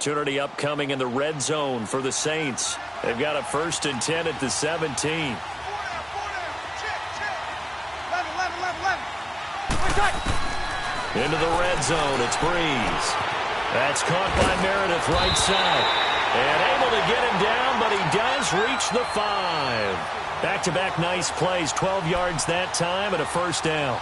opportunity upcoming in the red zone for the Saints. They've got a 1st and 10 at the 17. Into the red zone, it's Breeze. That's caught by Meredith right side. And able to get him down, but he does reach the 5. Back-to-back nice plays, 12 yards that time and a 1st down.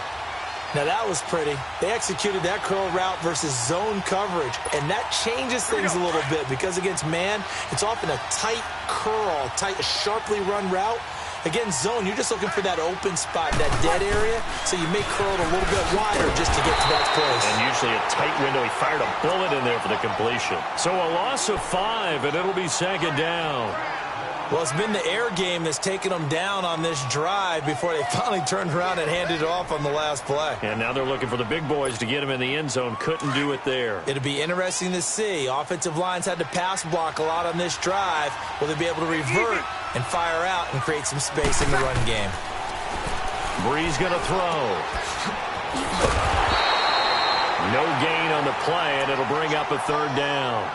Now that was pretty. They executed that curl route versus zone coverage, and that changes things a little bit because against man, it's often a tight curl, sharply run route. Against zone, you're just looking for that open spot, that dead area, so you may curl it a little bit wider just to get to that place. And usually a tight window. He fired a bullet in there for the completion. So a loss of 5, and it'll be 2nd down. Well, it's been the air game that's taken them down on this drive before they finally turned around and handed it off on the last play. And now they're looking for the big boys to get him in the end zone. Couldn't do it there. It'll be interesting to see. Offensive lines had to pass block a lot on this drive. Will they be able to revert and fire out and create some space in the run game? Breeze going to throw. No gain on the play, and it'll bring up a 3rd down.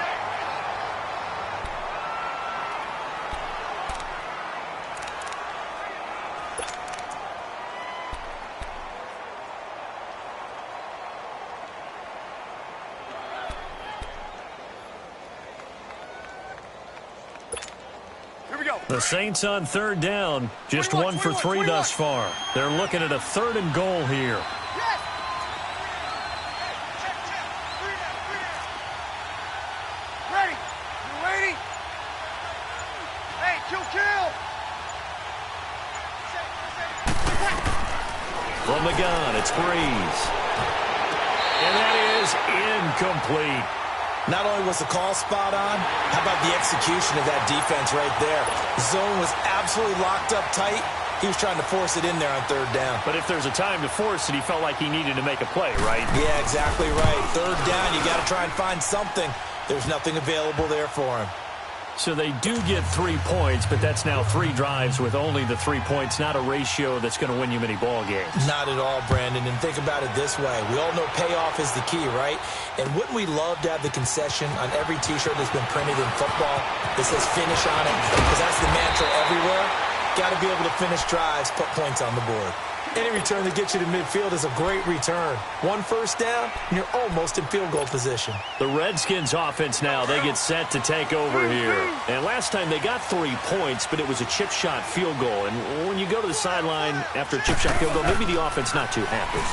The Saints on 3rd down, just 1 for 3 thus far. They're looking at a 3rd and goal here. Ready? You ready? Hey, kill. From the gun, it's Breeze. And that is incomplete. Not only was the call spot on, how about the execution of that defense right there? Zone was absolutely locked up tight. He was trying to force it in there on 3rd down. But if there's a time to force it, he felt like he needed to make a play, right? Yeah, exactly right. 3rd down, you got to try and find something. There's nothing available there for him. So they do get 3 points, but that's now 3 drives with only the 3 points, not a ratio that's going to win you many ball games. Not at all, Brandon. And think about it this way. We all know payoff is the key, right? And wouldn't we love to have the concession on every T-shirt that's been printed in football that says finish on it? Because that's the mantra everywhere. Got to be able to finish drives, put points on the board. Any return that gets you to midfield is a great return. 1 1st down, and you're almost in field goal position. The Redskins offense now, they get set to take over here. And last time they got 3 points, but it was a chip shot field goal. And when you go to the sideline after a chip shot field goal, maybe the offense not too happy.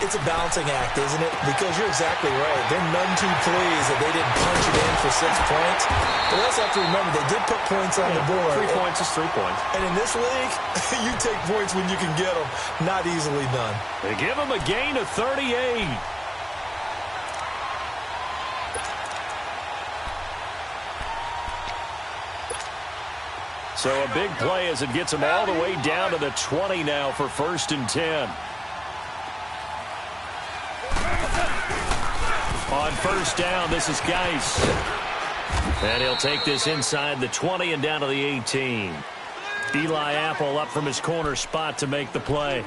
It's a balancing act, isn't it? Because you're exactly right. They're none too pleased that they didn't punch it in for 6 points. But we also have to remember they did put points on the board. 3 points is 3 points. And in this league, you take points when you can get them. Not easily done. They give him a gain of 38. So a big play as it gets him all the way down to the 20 now for 1st and 10. On 1st down, this is Geis. And he'll take this inside the 20 and down to the 18. Eli Apple up from his corner spot to make the play.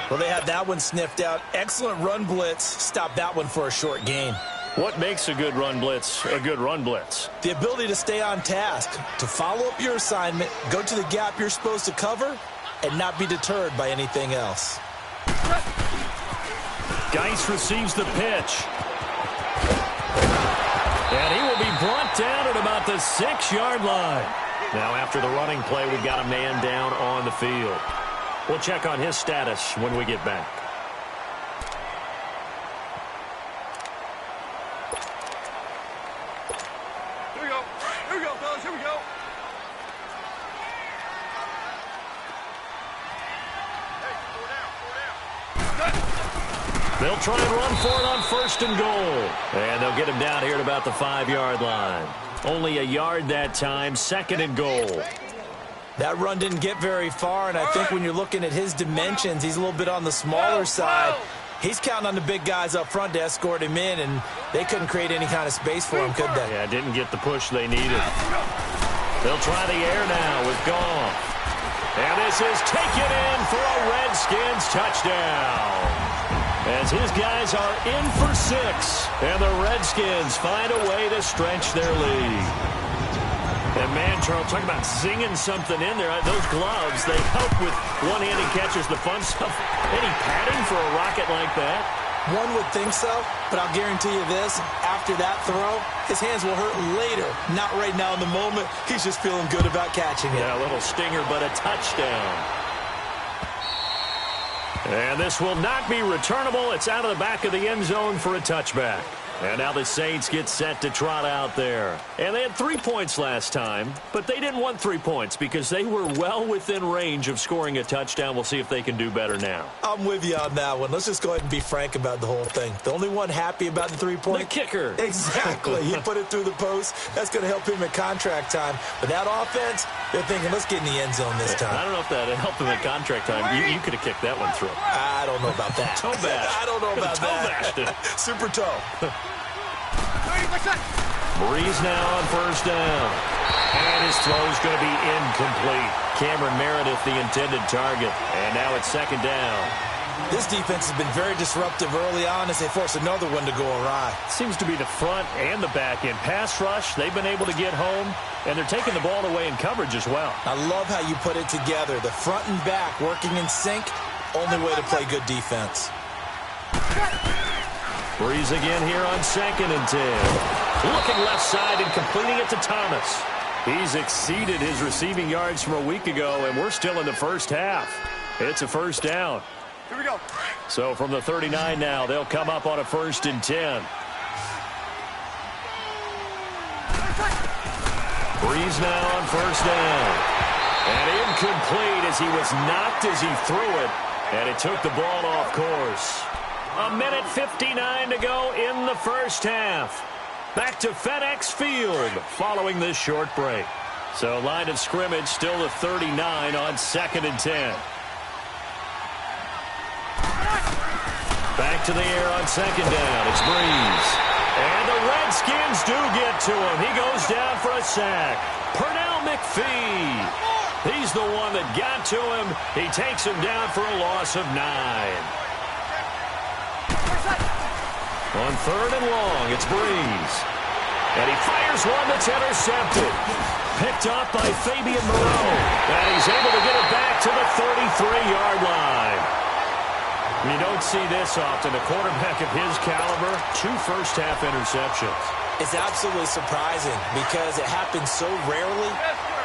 Well, they had that one sniffed out. Excellent run blitz. Stopped that one for a short gain. What makes a good run blitz a good run blitz? The ability to stay on task, to follow up your assignment, go to the gap you're supposed to cover, and not be deterred by anything else. Geis receives the pitch. And he will be brought down at about the 6-yard line. Now after the running play, we've got a man down on the field. We'll check on his status when we get back. Here we go. Here we go, fellas. Here we go. They'll try and run for it on 1st and goal. And they'll get him down here at about the 5-yard line. Only a yard that time, 2nd and goal. That run didn't get very far, and I think when you're looking at his dimensions, he's a little bit on the smaller side. He's counting on the big guys up front to escort him in, and they couldn't create any kind of space for him, could they? Yeah, didn't get the push they needed. They'll try the air now with Goff. And this is taken in for a Redskins touchdown. as his guys are in for 6. And the Redskins find a way to stretch their lead. And man, Charles, talk about zinging something in there. Those gloves, they help with one-handed catches, the fun stuff. Any padding for a rocket like that? One would think so, but I'll guarantee you this. After that throw, his hands will hurt later. Not right now in the moment. He's just feeling good about catching it. Yeah, a little stinger, but a touchdown. And this will not be returnable. It's out of the back of the end zone for a touchback. And now the Saints get set to trot out there. And they had 3 points last time, but they didn't want 3 points because they were well within range of scoring a touchdown. We'll see if they can do better now. I'm with you on that one. Let's just go ahead and be frank about the whole thing. The only one happy about the 3-point? The kicker. Exactly. He put it through the post. That's going to help him at contract time. But that offense, they're thinking, let's get in the end zone this time. I don't know if that helped him at contract time. You could have kicked that one through. I don't know about that. Toe bash. I don't know about that. Super toe. Breeze now on first down. And his throw is going to be incomplete. Cameron Meredith, the intended target. And now it's second down. This defense has been very disruptive early on as they force another one to go awry. Seems to be the front and the back end. Pass rush, they've been able to get home, and they're taking the ball away in coverage as well. I love how you put it together. The front and back working in sync, only way to play good defense. Breeze again here on 2nd and 10. Looking left side and completing it to Thomas. He's exceeded his receiving yards from a week ago, and we're still in the first half. It's a first down. Here we go. So from the 39 now, they'll come up on a 1st and 10. Breeze now on first down. And incomplete as he was knocked as he threw it, and it took the ball off course. 1:59 to go in the first half. Back to FedEx Field following this short break. So line of scrimmage still the 39 on 2nd and 10. Back to the air on 2nd down. It's Breeze. And the Redskins do get to him. He goes down for a sack. Pernell McPhee. He's the one that got to him. He takes him down for a loss of 9. On 3rd and long, it's Breeze. And he fires one that's intercepted. Picked off by Fabian Moreau. And he's able to get it back to the 33-yard line. You don't see this often. A quarterback of his caliber, 2 first-half interceptions. It's absolutely surprising because it happens so rarely.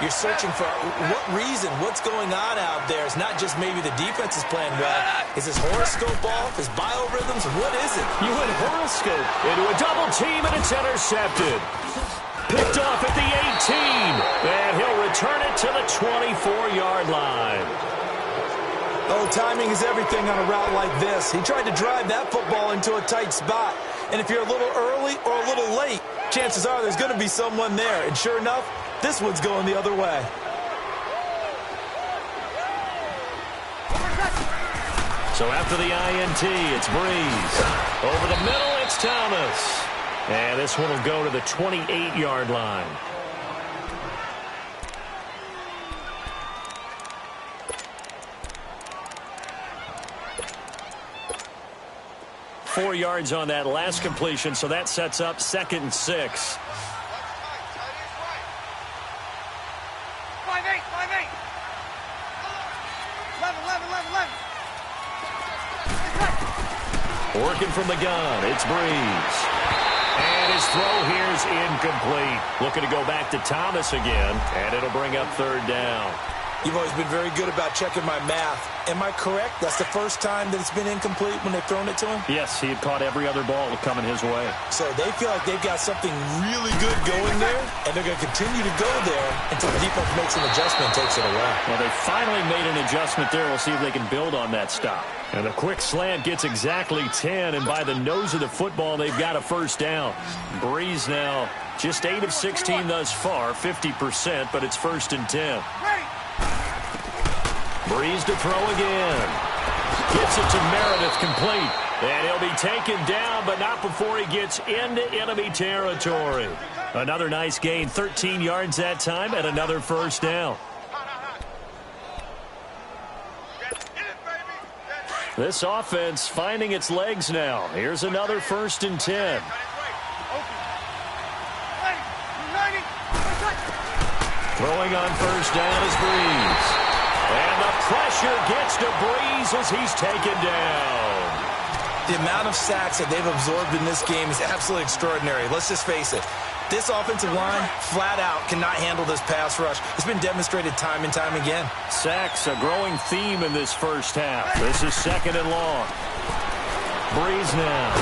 You're searching for what reason, what's going on out there. It's not just maybe the defense is playing well. Is his horoscope off? His biorhythms? What is it? You went horoscope into a double team, and it's intercepted. Picked off at the 18, and he'll return it to the 24-yard line. Oh, timing is everything on a route like this. He tried to drive that football into a tight spot. And if you're a little early or a little late, chances are there's going to be someone there. And sure enough, this one's going the other way. So after the INT, it's Breeze. Over the middle, it's Thomas. And this one will go to the 28-yard line. Four yards on that last completion, so that sets up 2nd and 6. 5-8, 5-8. 11. Working from the gun, it's Breeze. And his throw here is incomplete. Looking to go back to Thomas again, and it'll bring up 3rd down. You've always been very good about checking my math. Am I correct? That's the first time that it's been incomplete when they've thrown it to him? Yes, he had caught every other ball coming his way. So they feel like they've got something really good going there, and they're going to continue to go there until the defense makes an adjustment and takes it away. Well, they finally made an adjustment there. We'll see if they can build on that stop. And the quick slant gets exactly 10, and by the nose of the football, they've got a first down. Breeze now just 8 of 16 thus far, 50%, but it's 1st and 10. Breeze to throw again. Gets it to Meredith, complete. And he'll be taken down, but not before he gets into enemy territory. Another nice gain, 13 yards that time, and another first down. This offense finding its legs now. Here's another 1st and 10. Throwing on 1st down is Breeze. And the pressure gets to Breeze as he's taken down. The amount of sacks that they've absorbed in this game is absolutely extraordinary. Let's just face it. This offensive line, flat out, cannot handle this pass rush. It's been demonstrated time and time again. Sacks, a growing theme in this first half. This is 2nd and long. Breeze now.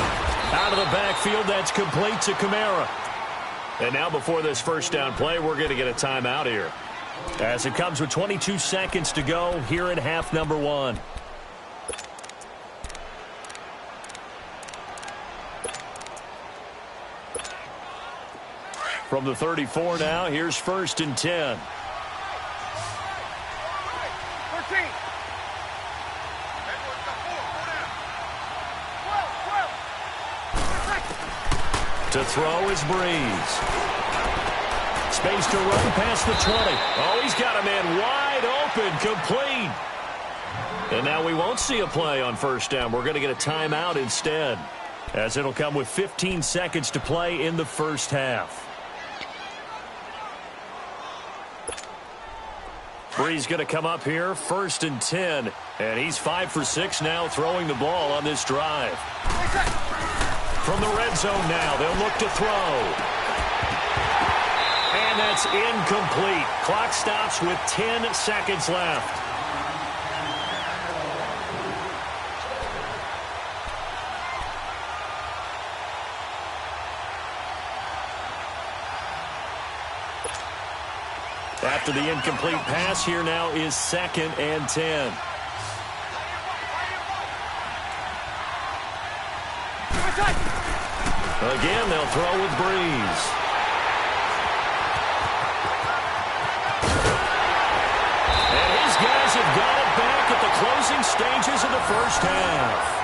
Out of the backfield, that's complete to Kamara. And now before this 1st down play, we're going to get a timeout here. As it comes with 22 seconds to go here in half number 1. From the 34 now, here's 1st and 10. 13. To throw is Breeze. Space to run past the 20. Oh, he's got a man wide open, complete. And now we won't see a play on 1st down. We're going to get a timeout instead, as it'll come with 15 seconds to play in the 1st half. Breeze going to come up here, 1st and 10. And he's 5 for 6 now throwing the ball on this drive. From the red zone now, they'll look to throw. And that's incomplete. Clock stops with 10 seconds left. After the incomplete pass, here now is 2nd and 10. Again, they'll throw with Breeze. And his guys have got it back at the closing stages of the 1st half.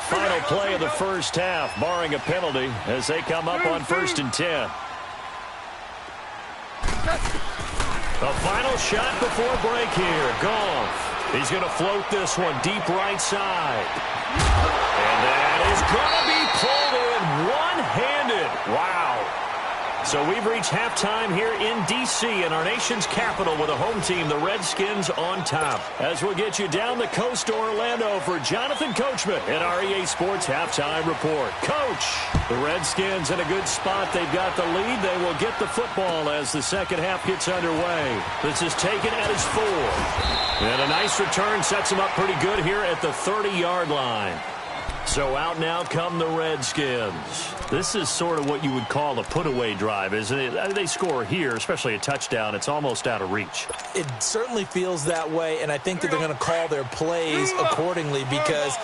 Final play of the 1st half, barring a penalty, as they come up on 1st and 10. The final shot before break here. Goff. He's going to float this one deep right side. And that is going to be pulled in one-handed. Wow. So we've reached halftime here in D.C. in our nation's capital with a home team, the Redskins, on top. As we'll get you down the coast to Orlando for Jonathan Coachman in our EA Sports Halftime Report. Coach, the Redskins in a good spot. They've got the lead. They will get the football as the 2nd half gets underway. This is taken at his 4. And a nice return sets him up pretty good here at the 30-yard line. So out now come the Redskins. This is sort of what you would call a put-away drive, isn't it? They score here, especially a touchdown. It's almost out of reach. It certainly feels that way, and I think that they're going to call their plays accordingly, because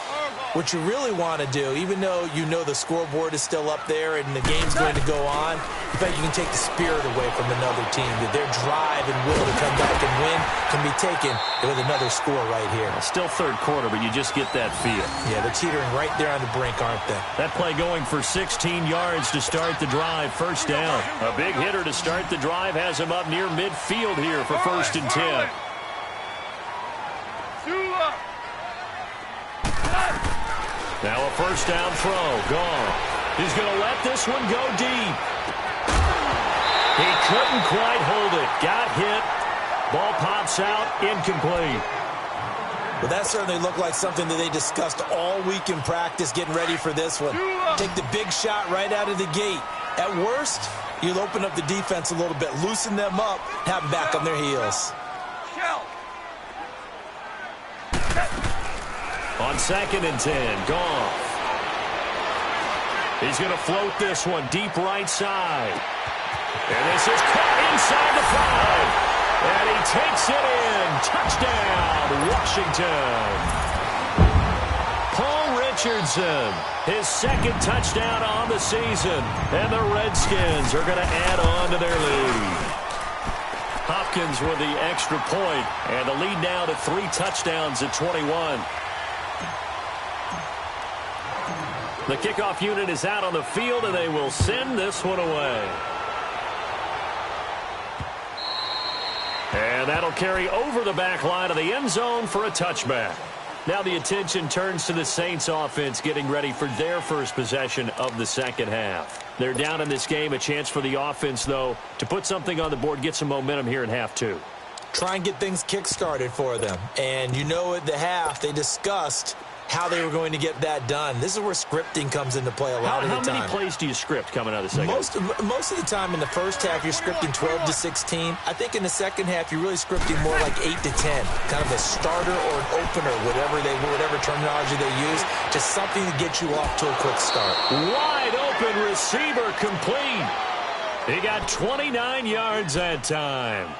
what you really want to do, even though you know the scoreboard is still up there and the game's going to go on, in fact, you can take the spirit away from another team. That their drive and will to come back and win can be taken with another score right here. Still 3rd quarter, but you just get that feel. Yeah, they're teetering right there on the brink, aren't they? That play going for 16 yards to start the drive. 1st down. A big hitter to start the drive has him up near midfield here for 1st and 10. Now a 1st down throw. Gone. He's going to let this one go deep. He couldn't quite hold it. Got hit. Ball pops out. Incomplete. Well, that certainly looked like something that they discussed all week in practice getting ready for this one. Take the big shot right out of the gate. At worst, you'll open up the defense a little bit, loosen them up, have them back on their heels. On 2nd and 10, Goff. He's going to float this one deep right side. And this is caught inside the 5. And he takes it in. Touchdown, Washington. Paul Richardson, his 2nd touchdown on the season. And the Redskins are going to add on to their lead. Hopkins with the extra point. And the lead now to 3 touchdowns at 21. The kickoff unit is out on the field, and they will send this one away. And that'll carry over the back line of the end zone for a touchback. Now the attention turns to the Saints offense getting ready for their first possession of the second half. They're down in this game. A chance for the offense, though, to put something on the board, get some momentum here in half two. Try and get things kick-started for them. And you know at the half they discussed how they were going to get that done. This is where scripting comes into play a lot of the time. How many plays do you script coming out of the second half? Most of the time in the first half, you're scripting 12 to 16. I think in the second half, you're really scripting more like 8 to 10. Kind of a starter or an opener, whatever terminology they use. Just something to get you off to a quick start. Wide open receiver complete. He got 29 yards that time.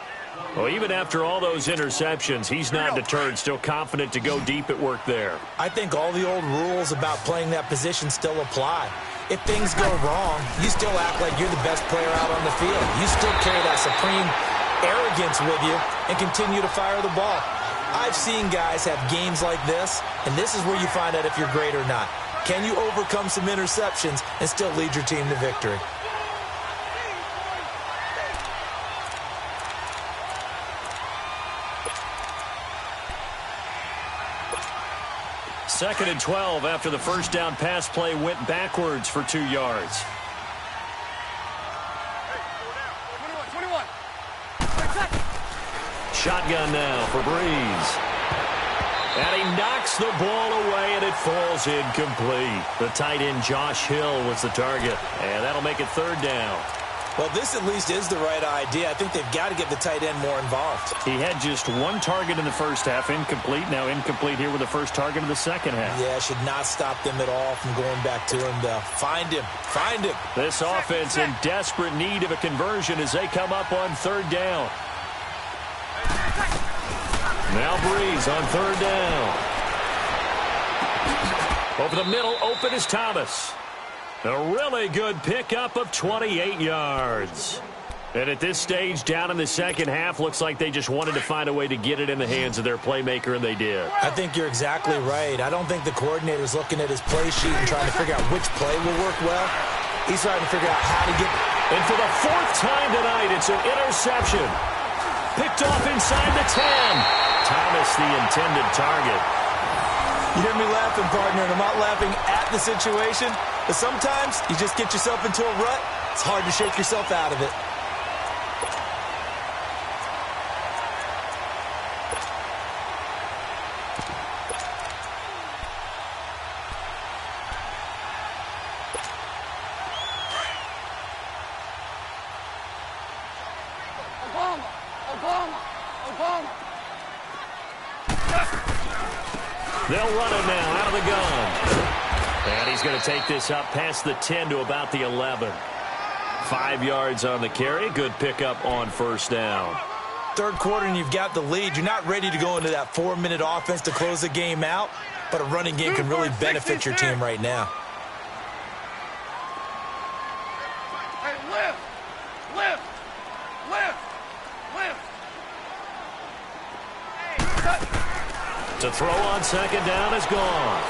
Well, even after all those interceptions, he's not deterred, still confident to go deep at work there. I think all the old rules about playing that position still apply. If things go wrong, you still act like you're the best player out on the field. You still carry that supreme arrogance with you and continue to fire the ball. I've seen guys have games like this, and this is where you find out if you're great or not. Can you overcome some interceptions and still lead your team to victory? Second and 12 after the first down pass play went backwards for 2 yards. 21. Shotgun now for Breeze. And he knocks the ball away, and it falls incomplete. The tight end Josh Hill was the target, and that'll make it third down. Well, this at least is the right idea. I think they've got to get the tight end more involved. He had just one target in the first half, incomplete. Now incomplete here with the first target of the second half. Yeah, should not stop them at all from going back to him, though. Find him. This offense in desperate need of a conversion as they come up on third down. Now Breeze on third down. Over the middle, open is Thomas. A really good pickup of 28 yards. And at this stage, down in the second half, looks like they just wanted to find a way to get it in the hands of their playmaker, and they did. I think you're exactly right. I don't think the coordinator's looking at his play sheet and trying to figure out which play will work well. He's trying to figure out how to get... And for the fourth time tonight, it's an interception. Picked off inside the 10. Thomas, the intended target. You hear me laughing, partner, and I'm not laughing at the situation, but sometimes you just get yourself into a rut. It's hard to shake yourself out of it. Obama. They'll run it now out of the gun. And he's going to take this up past the 10 to about the 11. 5 yards on the carry. Good pickup on first down. Third quarter and you've got the lead. You're not ready to go into that 4-minute offense to close the game out, but a running game can really benefit your team right now. Hey, lift. To throw on second down is gone.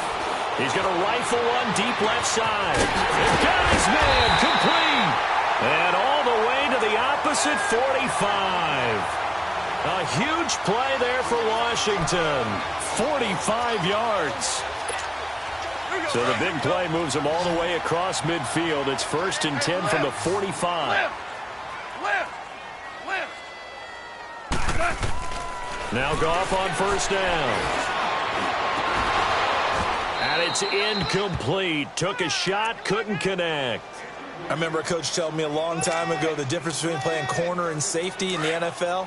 He's going to rifle one deep left side. And got his man complete. And all the way to the opposite 45. A huge play there for Washington. 45 yards. So the big play moves them all the way across midfield. It's 1st and 10 from the 45. Lift. Now Goff on first down. And it's incomplete. Took a shot, couldn't connect. I remember a coach telling me a long time ago the difference between playing corner and safety in the NFL.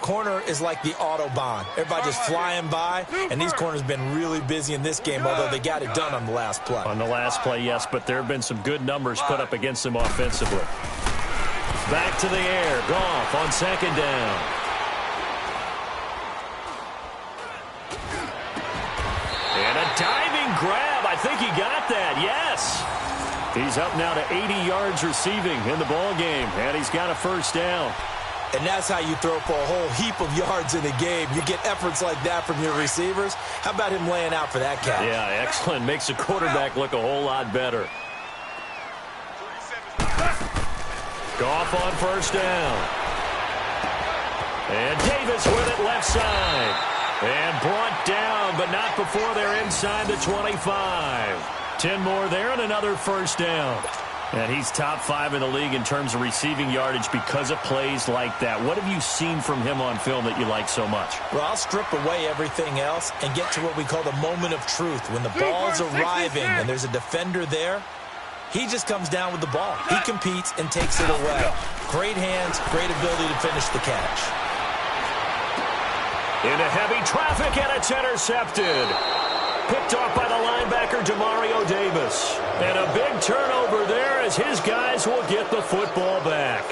Corner is like the Autobahn. Everybody just flying by, and these corners have been really busy in this game, although they got it done on the last play. On the last play, yes, but there have been some good numbers put up against them offensively. Back to the air. Goff on second down. And a diving grab. I think he got that. Yes. He's up now to 80 yards receiving in the ball game, and he's got a first down. And that's how you throw for a whole heap of yards in a game. You get efforts like that from your receivers. How about him laying out for that catch? Yeah, excellent. Makes the quarterback look a whole lot better. Goff on first down. And Davis with it left side. And brought down, but not before they're inside the 25. 10 more there and another first down. And he's top 5 in the league in terms of receiving yardage because of plays like that. What have you seen from him on film that you like so much? Well, I'll strip away everything else and get to what we call the moment of truth. When the ball's arriving and there's a defender there, he just comes down with the ball. He competes and takes it away. Great hands, great ability to finish the catch. Into heavy traffic, and it's intercepted. Picked off by the linebacker, Demario Davis. And a big turnover there as his guys will get the football back.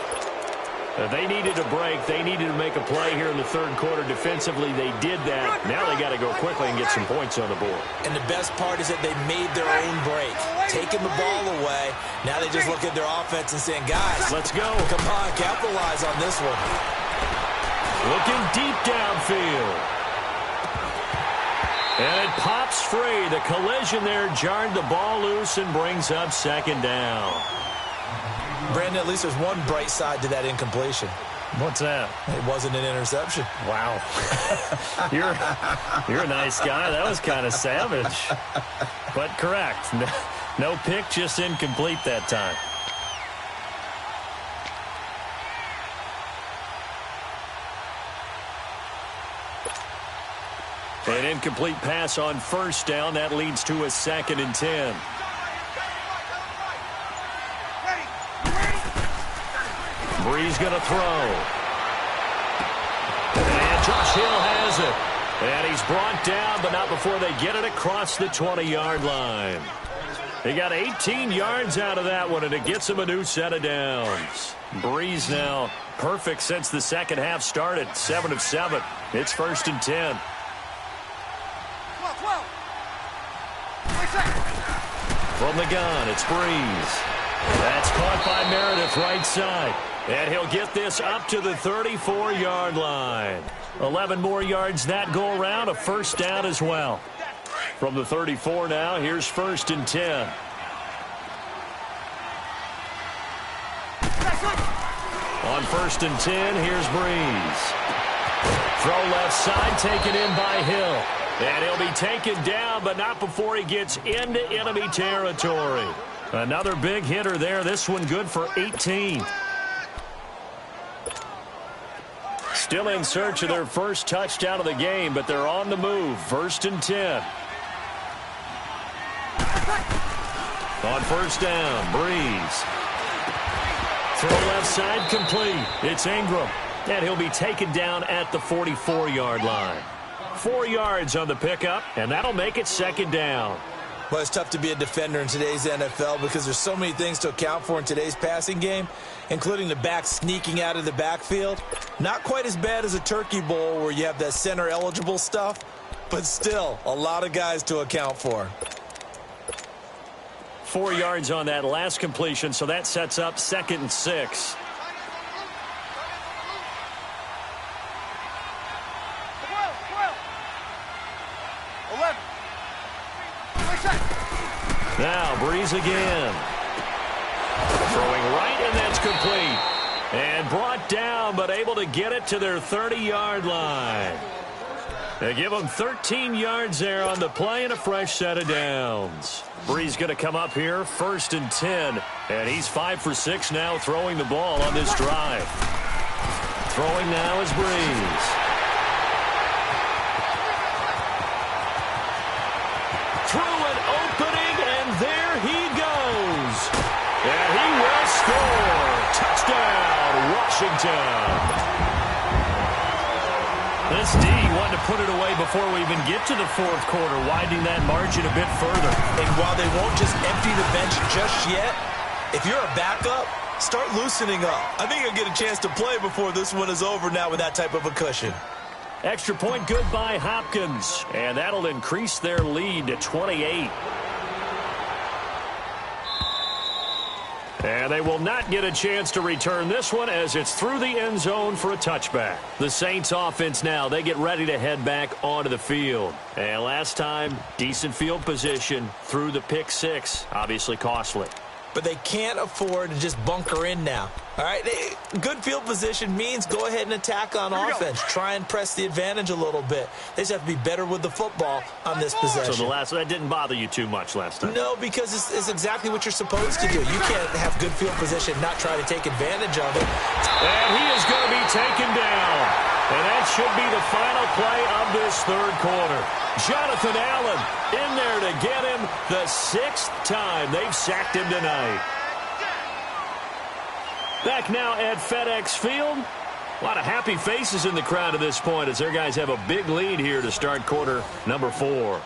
They needed a break. They needed to make a play here in the third quarter. Defensively, they did that. Now they got to go quickly and get some points on the board. And the best part is that they made their own break. Taking the ball away. Now they just look at their offense and saying, guys, let's go. Come on, capitalize on this one. Looking deep downfield. And it pops free. The collision there jarred the ball loose and brings up second down. Brandon, at least there's one bright side to that incompletion. What's that? It wasn't an interception. Wow. You're a nice guy. That was kind of savage. But correct. No pick, just incomplete that time. An incomplete pass on first down. That leads to a 2nd and 10. Breeze going to throw. And Josh Hill has it. And he's brought down, but not before they get it across the 20-yard line. They got 18 yards out of that one, and it gets them a new set of downs. Breeze now perfect since the second half started. 7 of 7. It's 1st and 10. From the gun, it's Breeze. That's caught by Meredith right side. And he'll get this up to the 34-yard line. 11 more yards that go around, a first down as well. From the 34 now, here's 1st and 10. On 1st and 10, here's Breeze. Throw left side, taken in by Hill. And he'll be taken down, but not before he gets into enemy territory. Another big hitter there. This one good for 18. Still in search of their first touchdown of the game, but they're on the move. 1st and 10. On first down, Breeze. Throw left side complete. It's Ingram. And he'll be taken down at the 44-yard line. 4 yards on the pickup, and that'll make it 2nd down. Well, it's tough to be a defender in today's NFL because there's so many things to account for in today's passing game, including the back sneaking out of the backfield. Not quite as bad as a turkey bowl where you have that center-eligible stuff, but still a lot of guys to account for. 4 yards on that last completion, so that sets up 2nd and 6. Now Breeze again. Throwing right, and that's complete. And brought down, but able to get it to their 30-yard line. They give them 13 yards there on the play and a fresh set of downs. Breeze going to come up here, 1st and 10. And he's 5 for 6 now throwing the ball on this drive. Throwing now is Breeze. Through an opening, and there he goes. And he will score. Touchdown, Washington. This D wanted to put it away before we even get to the fourth quarter, widening that margin a bit further. And while they won't just empty the bench just yet, if you're a backup, start loosening up. I think you'll get a chance to play before this one is over now with that type of a cushion. Extra point good by Hopkins, and that'll increase their lead to 28. And they will not get a chance to return this one as it's through the end zone for a touchback. The Saints offense now, they get ready to head back onto the field. And last time, decent field position through the pick six, obviously costly. But they can't afford to just bunker in now. All right, good field position means go ahead and attack on offense. Try and press the advantage a little bit. They just have to be better with the football on this possession. So that didn't bother you too much last time? No, because it's exactly what you're supposed to do. You can't have good field position, not try to take advantage of it. And he is going to be taken down. And that should be the final play of this third quarter. Jonathan Allen in there to get him the sixth time they've sacked him tonight. Back now at FedEx Field. A lot of happy faces in the crowd at this point as their guys have a big lead here to start quarter number 4.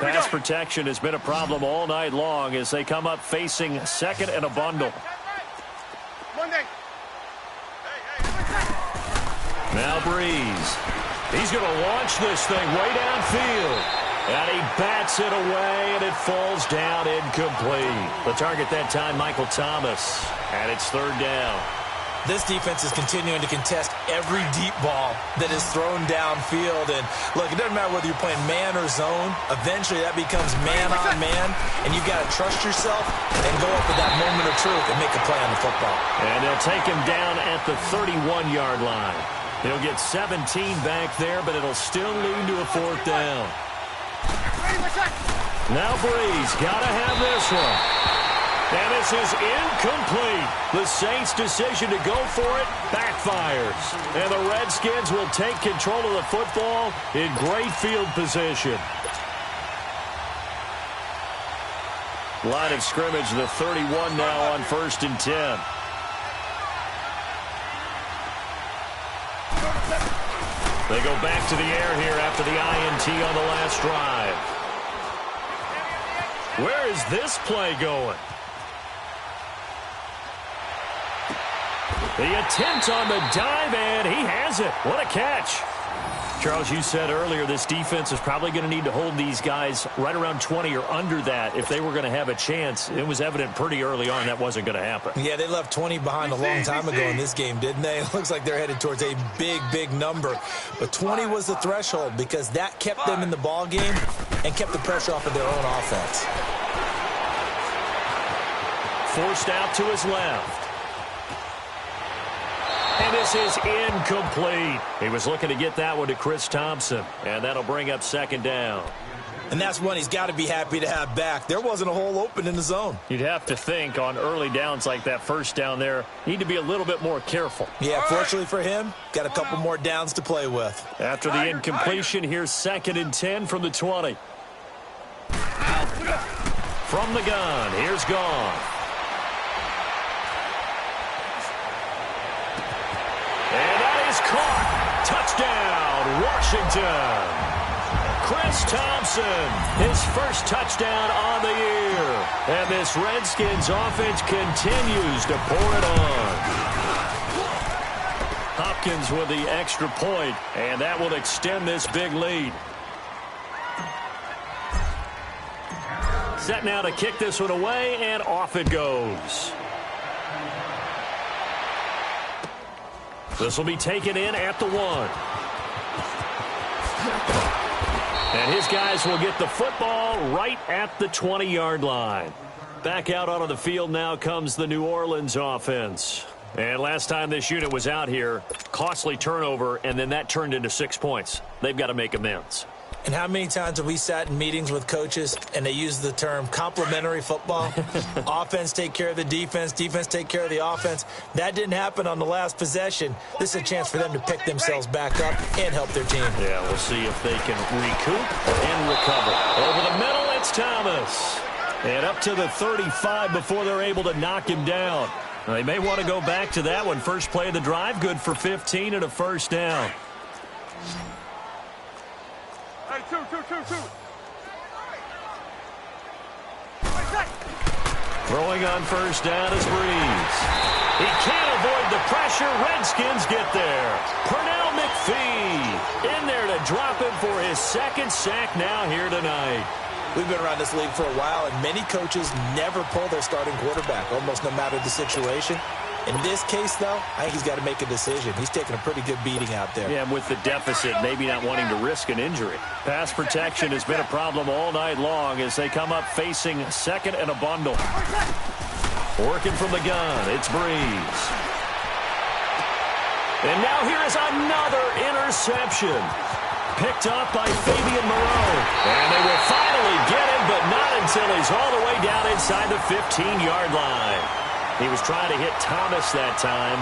Pass protection has been a problem all night long as they come up facing second and a bundle. Now Breeze. He's going to launch this thing way downfield. And he bats it away, and it falls down incomplete. The target that time, Michael Thomas. And it's third down. This defense is continuing to contest every deep ball that is thrown downfield. And, look, it doesn't matter whether you're playing man or zone. Eventually, that becomes man-on-man, and you've got to trust yourself and go up with that moment of truth and make a play on the football. And they'll take him down at the 31-yard line. He'll get 17 back there, but it'll still lead to a fourth down. Now Breeze got to have this one. And this is incomplete. The Saints' decision to go for it backfires. And the Redskins will take control of the football in great field position. Line of scrimmage, the 31 now on 1st and 10. They go back to the air here after the INT on the last drive. Where is this play going? The attempt on the dive, and he has it. What a catch. Charles, you said earlier this defense is probably going to need to hold these guys right around 20 or under that if they were going to have a chance. It was evident pretty early on that wasn't going to happen. Yeah, they left 20 behind a long time ago in this game, didn't they? It looks like they're headed towards a big, big number. But 20 was the threshold because that kept them in the ball game and kept the pressure off of their own offense. Forced out to his left. And this is incomplete. He was looking to get that one to Chris Thompson. And that'll bring up second down. And that's one he's got to be happy to have back. There wasn't a hole open in the zone. You'd have to think on early downs like that first down there, need to be a little bit more careful. Yeah, fortunately for him, got a couple more downs to play with. After the incompletion, here's 2nd and 10 from the 20. From the gun, here's Goff. And that is caught. Touchdown, Washington. Chris Thompson, his first touchdown on the year. And this Redskins offense continues to pour it on. Hopkins with the extra point, and that will extend this big lead. Set now to kick this one away, and off it goes. This will be taken in at the 1. And his guys will get the football right at the 20-yard line. Back out onto the field now comes the New Orleans offense. And last time this unit was out here, costly turnover, and then that turned into 6 points. They've got to make amends. And how many times have we sat in meetings with coaches and they use the term complementary football? Offense take care of the defense, defense take care of the offense. That didn't happen on the last possession. This is a chance for them to pick themselves back up and help their team. Yeah, we'll see if they can recoup and recover. Over the middle, it's Thomas. And up to the 35 before they're able to knock him down. They may want to go back to that one. First play of the drive, good for 15 and a first down. Hey, two. Throwing on first down is Breeze. He can't avoid the pressure. Redskins get there. Pernell McPhee in there to drop him for his second sack now here tonight. We've been around this league for a while, and many coaches never pull their starting quarterback, almost no matter the situation. In this case, though, I think he's got to make a decision. He's taking a pretty good beating out there. Yeah, and with the deficit, maybe not wanting to risk an injury. Pass protection has been a problem all night long as they come up facing second and a bundle. Working from the gun, it's Breeze. And now here is another interception. Picked up by Fabian Moreau. And they will finally get him, but not until he's all the way down inside the 15-yard line. He was trying to hit Thomas that time.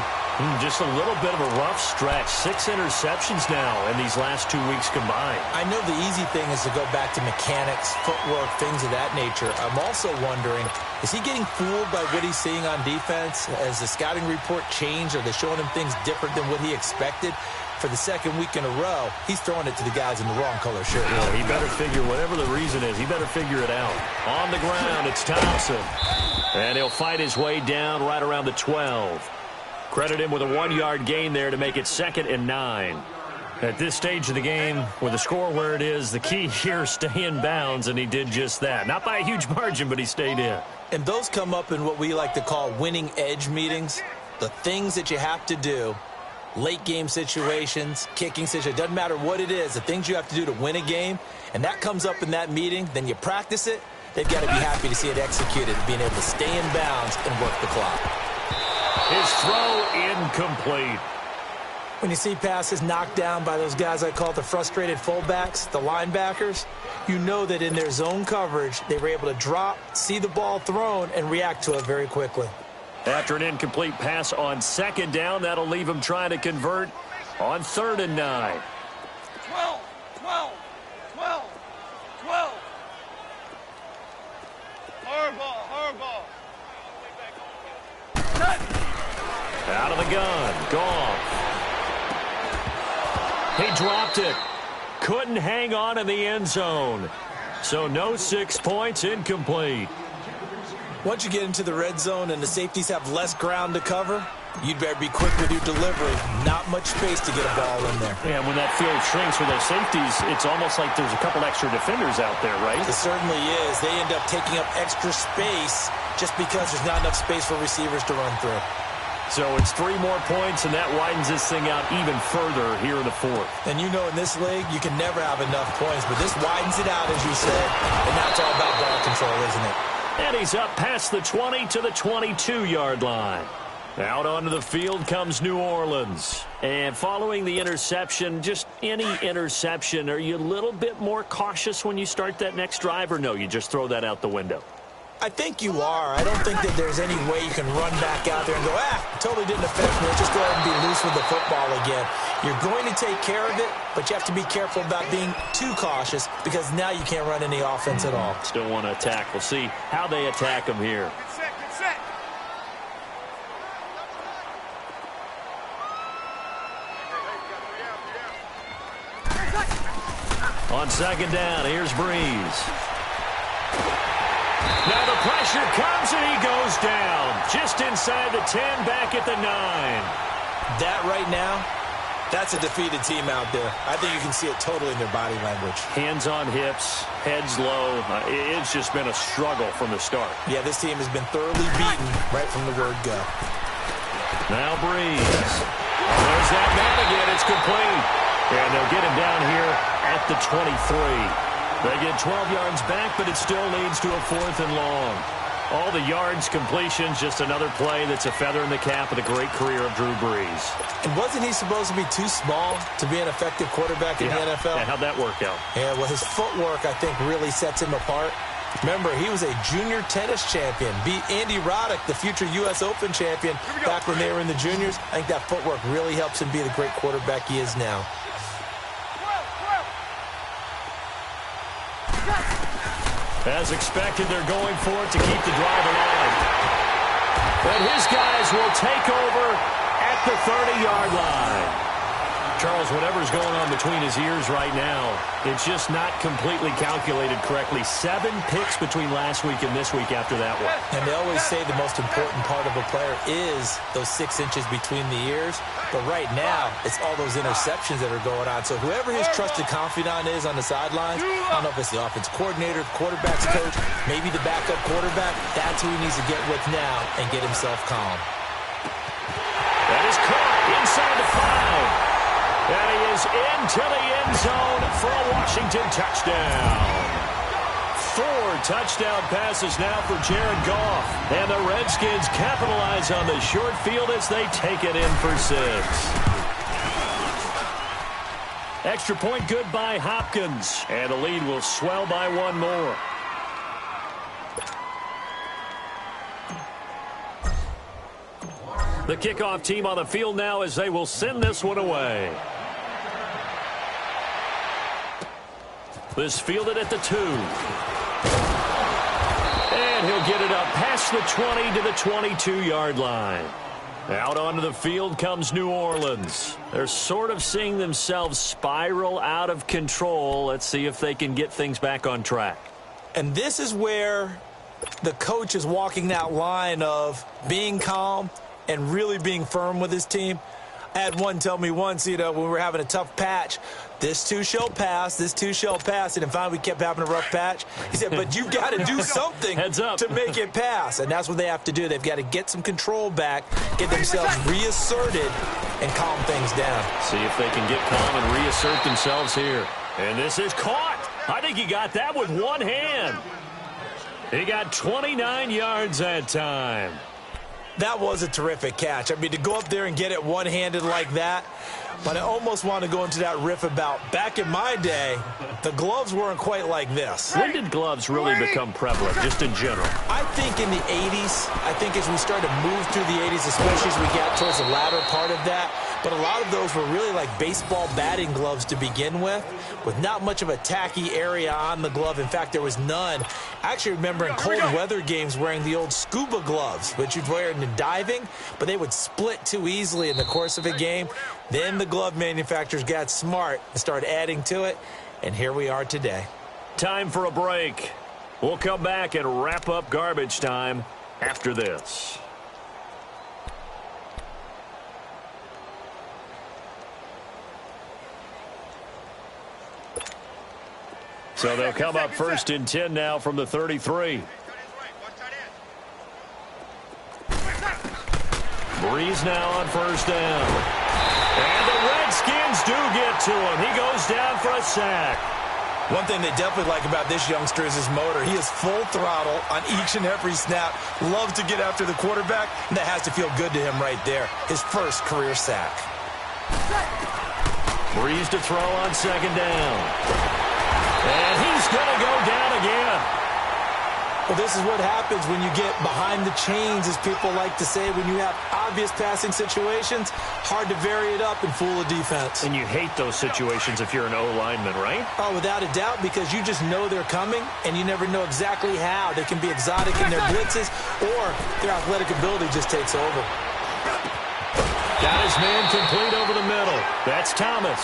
Just a little bit of a rough stretch. 6 interceptions now in these last 2 weeks combined. I know the easy thing is to go back to mechanics, footwork, things of that nature. I'm also wondering, is he getting fooled by what he's seeing on defense? Has the scouting report changed? Are they showing him things different than what he expected? For the second week in a row, he's throwing it to the guys in the wrong color shirt. Yeah, he better figure, whatever the reason is, he better figure it out. On the ground, it's Thompson. And he'll fight his way down right around the 12. Credit him with a 1-yard gain there to make it 2nd and 9. At this stage of the game, with the score where it is, the key here is stay in bounds, and he did just that. Not by a huge margin, but he stayed in. And those come up in what we like to call winning edge meetings. The things that you have to do. Late game situations, kicking situations, doesn't matter what it is, the things you have to do to win a game, and that comes up in that meeting, then you practice it, they've got to be happy to see it executed, being able to stay in bounds and work the clock. His throw incomplete. When you see passes knocked down by those guys I call the frustrated fullbacks, the linebackers, you know that in their zone coverage, they were able to drop, see the ball thrown, and react to it very quickly. After an incomplete pass on 2nd down, that'll leave him trying to convert on 3rd and 9. 12, 12, 12, 12. Hardball. Out of the gun, Goff. He dropped it. Couldn't hang on in the end zone. So no 6 points, incomplete. Once you get into the red zone and the safeties have less ground to cover, you'd better be quick with your delivery. Not much space to get a ball in there. Yeah, when that field shrinks with those safeties, it's almost like there's a couple extra defenders out there, right? It certainly is. They end up taking up extra space just because there's not enough space for receivers to run through. So it's 3 more points, and that widens this thing out even further here in the 4th. And you know in this league, you can never have enough points, but this widens it out, as you said, and that's all about ball control, isn't it? And he's up past the 20 to the 22-yard line. Out onto the field comes New Orleans. And following the interception, just any interception, are you a little bit more cautious when you start that next drive, or no, you just throw that out the window? I think you are. I don't think that there's any way you can run back out there and go, totally didn't affect me. Let's just go ahead and be loose with the football again. You're going to take care of it, but you have to be careful about being too cautious because now you can't run any offense at all. Still want to attack. We'll see how they attack him here. Get set. On 2nd down, here's Breeze. Now the pressure comes and he goes down. Just inside the 10, back at the 9. That right now, that's a defeated team out there. I think you can see it totally in their body language. Hands on hips, heads low. It's just been a struggle from the start. Yeah, this team has been thoroughly beaten right from the word go. Now Breeze. There's that man again. It's complete. And they'll get him down here at the 23. They get 12 yards back, but it still leads to a 4th and long. All the yards, completions, just another play that's a feather in the cap of the great career of Drew Brees. And wasn't he supposed to be too small to be an effective quarterback in the NFL? Yeah, how'd that work out? Yeah, well, his footwork, I think, really sets him apart. Remember, he was a junior tennis champion, beat Andy Roddick, the future U.S. Open champion, back when they were in the juniors. I think that footwork really helps him be the great quarterback he is now. As expected, they're going for it to keep the drive alive. But his guys will take over at the 30-yard line. Charles, whatever's going on between his ears right now, it's just not completely calculated correctly. 7 picks between last week and this week after that one. And they always say the most important part of a player is those 6 inches between the ears. But right now, it's all those interceptions that are going on. So whoever his trusted confidant is on the sidelines, I don't know if it's the offense coordinator, the quarterback's coach, maybe the backup quarterback, that's who he needs to get with now and get himself calm. That is caught inside the 5. And he is into the end zone for a Washington touchdown. 4 touchdown passes now for Jared Goff. And the Redskins capitalize on the short field as they take it in for 6. Extra point good by Hopkins. And the lead will swell by 1 more. The kickoff team on the field now as they will send this one away. This fielded at the 2. And he'll get it up past the 20 to the 22-yard line. Out onto the field comes New Orleans. They're sort of seeing themselves spiral out of control. Let's see if they can get things back on track. And this is where the coach is walking that line of being calm and really being firm with his team. I had one tell me once, when we were having a tough patch, this too shall pass, this too shall pass. And finally we kept having a rough patch. He said, but you've got to do something to make it pass. And that's what they have to do. They've got to get some control back, get themselves reasserted, and calm things down. See if they can get calm and reassert themselves here. And this is caught. I think he got that with one hand. He got 29 yards that time. That was a terrific catch. I mean, to go up there and get it one-handed like that, but I almost want to go into that riff about back in my day, the gloves weren't quite like this. When did gloves really become prevalent, just in general? I think in the 80s. I think as we started to move through the 80s, especially as we got towards the latter part of that, but a lot of those were really like baseball batting gloves to begin with not much of a tacky area on the glove. In fact, there was none. I actually remember in cold weather games wearing the old scuba gloves, which you'd wear in diving, but they would split too easily in the course of a game. Then the glove manufacturers got smart and started adding to it, and here we are today. Time for a break. We'll come back and wrap up garbage time after this. So they'll come up 1st and 10 now from the 33. Breeze now on 1st down. And the Redskins do get to him. He goes down for a sack. One thing they definitely like about this youngster is his motor. He is full throttle on each and every snap. Loves to get after the quarterback, and that has to feel good to him right there. His first career sack. Breeze to throw on 2nd down. And he's going to go down again. Well, this is what happens when you get behind the chains, as people like to say. When you have obvious passing situations, hard to vary it up and fool a defense. And you hate those situations if you're an O-lineman, right? Oh, without a doubt, because you just know they're coming, and you never know exactly how. They can be exotic in their blitzes, or their athletic ability just takes over. Got his man complete over the middle. That's Thomas.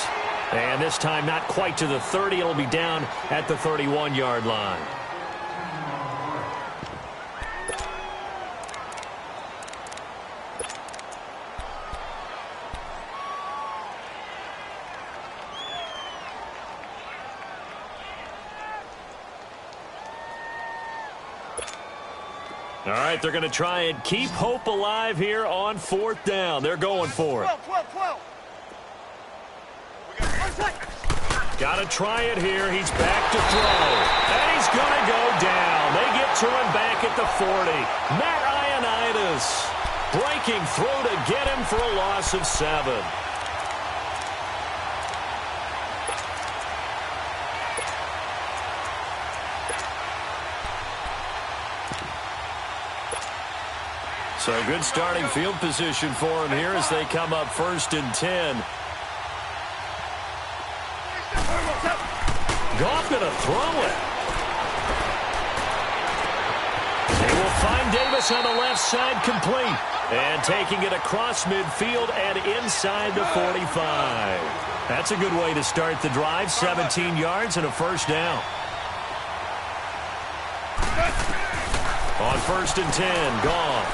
And this time not quite to the 30. It'll be down at the 31-yard line. All right, they're going to try and keep hope alive here on 4th down. They're going for it. 12. Got to try it here. He's back to throw. And he's going to go down. They get to him back at the 40. Matt Ioannidis breaking through to get him for a loss of 7. So good starting field position for him here as they come up 1st and 10. Goff going to throw it. They will find Davis on the left side complete. And taking it across midfield and inside the 45. That's a good way to start the drive. 17 yards and a first down. On 1st and 10, Goff.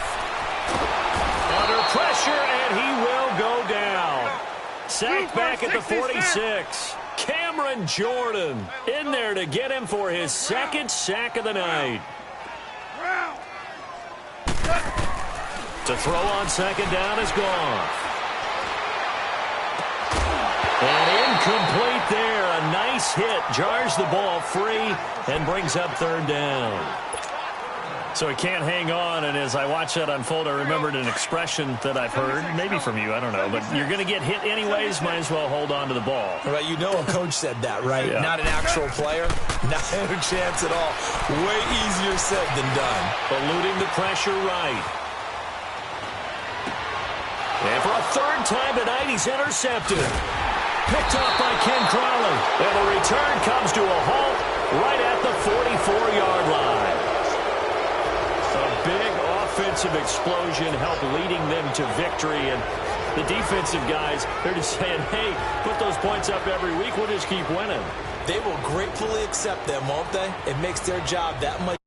Under pressure, and he will go down. Sacked back at the 46. Cameron Jordan in there to get him for his second sack of the night. To throw on 2nd down is Goff. And incomplete there. A nice hit. Jars the ball free and brings up 3rd down. So he can't hang on, and as I watch that unfold, I remembered an expression that I've heard, maybe from you, I don't know, but you're going to get hit anyways, might as well hold on to the ball. Right, you know a coach said that, right? Yeah. Not an actual player. Not a chance at all. Way easier said than done. Eluding the pressure right. And for a 3rd time tonight, he's intercepted. Picked off by Ken Crowley. And the return comes to a halt right at the 44-yard line. A big offensive explosion helped leading them to victory. And the defensive guys, they're just saying, hey, put those points up every week. We'll just keep winning. They will gratefully accept them, won't they? It makes their job that much